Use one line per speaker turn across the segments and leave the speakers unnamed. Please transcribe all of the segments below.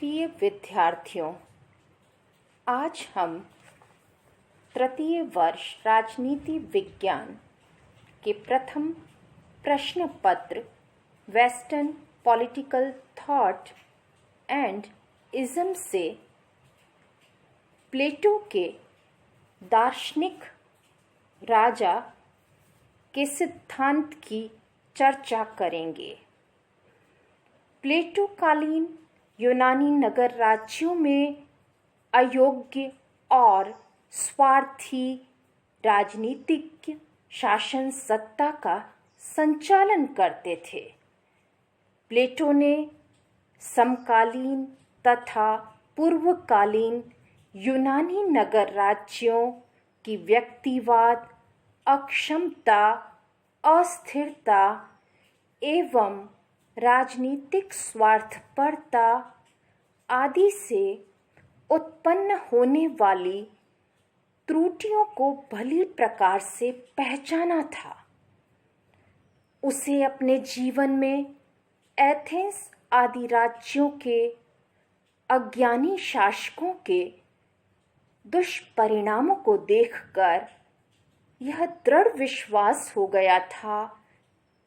प्रिय विद्यार्थियों, आज हम तृतीय वर्ष राजनीति विज्ञान के प्रथम प्रश्न पत्र western political thought and ism से प्लेटो के दार्शनिक राजा के सिद्धांत की चर्चा करेंगे। प्लेटो कालीन यूनानी नगर राज्यों में अयोग्य और स्वार्थी राजनीतिक शासन सत्ता का संचालन करते थे। प्लेटो ने समकालीन तथा पूर्वकालीन यूनानी नगर राज्यों की व्यक्तिवाद, अक्षमता, अस्थिरता एवं राजनीतिक स्वार्थपरता आदि से उत्पन्न होने वाली त्रुटियों को भली प्रकार से पहचाना था। उसे अपने जीवन में एथेंस आदि राज्यों के अज्ञानी शासकों के दुष्परिणामों को देखकर यह दृढ़ विश्वास हो गया था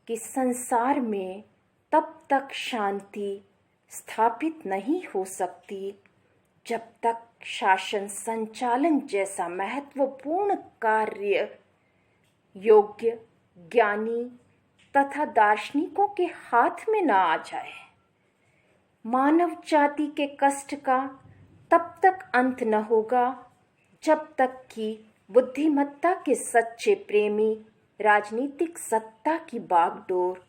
कि संसार में तब तक शांति स्थापित नहीं हो सकती जब तक शासन संचालन जैसा महत्वपूर्ण कार्य योग्य, ज्ञानी तथा दार्शनिकों के हाथ में न आ जाए। मानव जाति के कष्ट का तब तक अंत न होगा जब तक कि बुद्धिमत्ता के सच्चे प्रेमी राजनीतिक सत्ता की बागडोर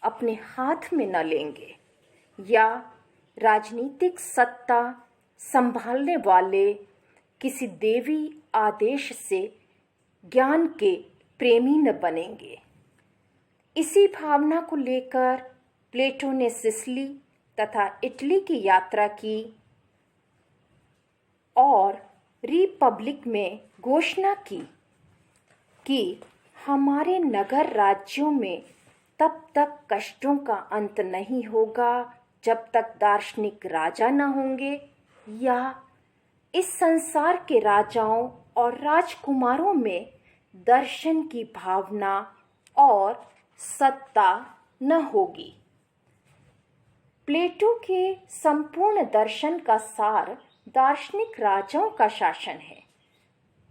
अपने हाथ में न लेंगे या राजनीतिक सत्ता संभालने वाले किसी देवी आदेश से ज्ञान के प्रेमी न बनेंगे। इसी भावना को लेकर प्लेटो ने सिसिली तथा इटली की यात्रा की और रिपब्लिक में घोषणा की कि हमारे नगर राज्यों में तब तक कष्टों का अंत नहीं होगा जब तक दार्शनिक राजा न होंगे या इस संसार के राजाओं और राजकुमारों में दर्शन की भावना और सत्ता न होगी। प्लेटो के संपूर्ण दर्शन का सार दार्शनिक राजाओं का शासन है।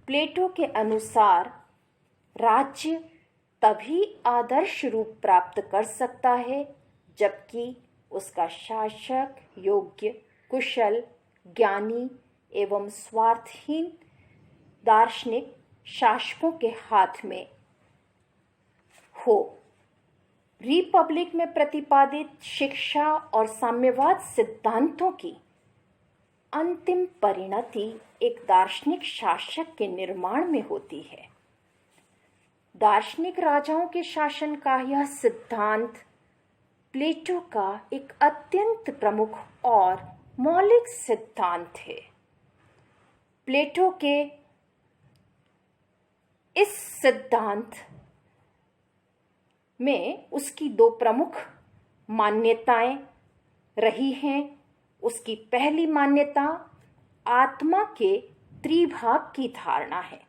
प्लेटो के अनुसार राज्य तभी आदर्श रूप प्राप्त कर सकता है जबकि उसका शासक योग्य, कुशल, ज्ञानी एवं स्वार्थहीन दार्शनिक शासकों के हाथ में हो। रिपब्लिक में प्रतिपादित शिक्षा और साम्यवाद सिद्धांतों की अंतिम परिणति एक दार्शनिक शासक के निर्माण में होती है। दार्शनिक राजाओं के शासन का यह सिद्धांत प्लेटो का एक अत्यंत प्रमुख और मौलिक सिद्धांत है। प्लेटो के इस सिद्धांत में उसकी दो प्रमुख मान्यताएं रही हैं। उसकी पहली मान्यता आत्मा के त्रिभाग की धारणा है।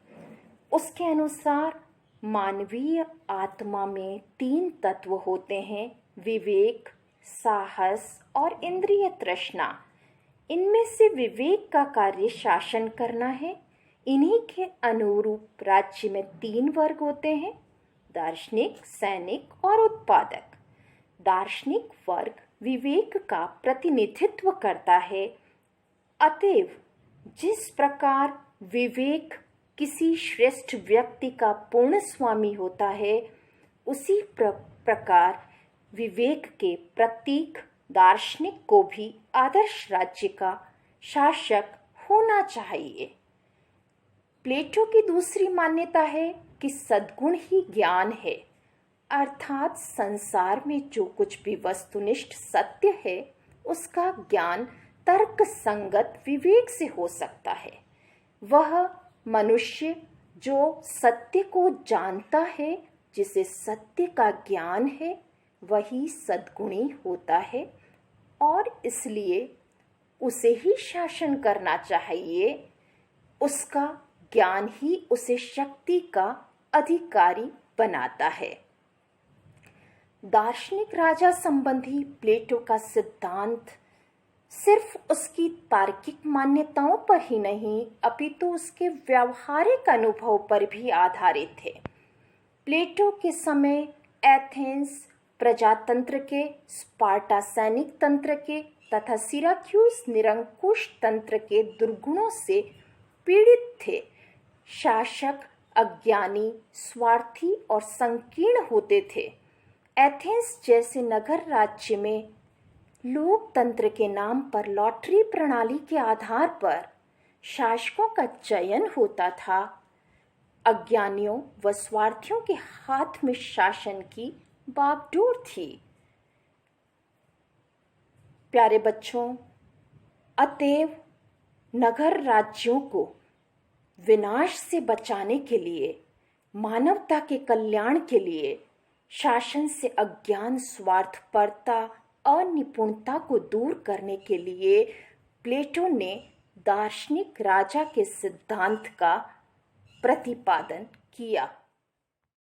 उसके अनुसार मानवीय आत्मा में तीन तत्व होते हैं: विवेक, साहस और इंद्रिय तृष्णा। इनमें से विवेक का कार्य शासन करना है। इन्हीं के अनुरूप राज्य में तीन वर्ग होते हैं: दार्शनिक, सैनिक और उत्पादक। दार्शनिक वर्ग विवेक का प्रतिनिधित्व करता है। अतएव जिस प्रकार विवेक किसी श्रेष्ठ व्यक्ति का पूर्ण स्वामी होता है, उसी प्रकार विवेक के प्रतीक दार्शनिक को भी आदर्श राज्य का शासक होना चाहिए। प्लेटो की दूसरी मान्यता है कि सद्गुण ही ज्ञान है, अर्थात संसार में जो कुछ भी वस्तुनिष्ठ सत्य है उसका ज्ञान तर्क संगत विवेक से हो सकता है। वह मनुष्य जो सत्य को जानता है, जिसे सत्य का ज्ञान है, वही सद्गुणी होता है और इसलिए उसे ही शासन करना चाहिए, उसका ज्ञान ही उसे शक्ति का अधिकारी बनाता है। दार्शनिक राजा संबंधी प्लेटो का सिद्धांत सिर्फ उसकी तार्किक मान्यताओं पर ही नहीं अपितु उसके व्यावहारिक अनुभव पर भी आधारित है। प्लेटो के समय एथेंस प्रजातंत्र के, स्पार्टा सैनिक तंत्र के तथा सिराक्यूस निरंकुश तंत्र के दुर्गुणों से पीड़ित थे। शासक अज्ञानी, स्वार्थी और संकीर्ण होते थे। एथेंस जैसे नगर राज्य में लोकतंत्र के नाम पर लॉटरी प्रणाली के आधार पर शासकों का चयन होता था। अज्ञानियों व स्वार्थियों के हाथ में शासन की बागडोर थी। प्यारे बच्चों, अतएव नगर राज्यों को विनाश से बचाने के लिए, मानवता के कल्याण के लिए, शासन से अज्ञान, स्वार्थपरता, अनिपुणता को दूर करने के लिए प्लेटो ने दार्शनिक राजा के सिद्धांत का प्रतिपादन किया।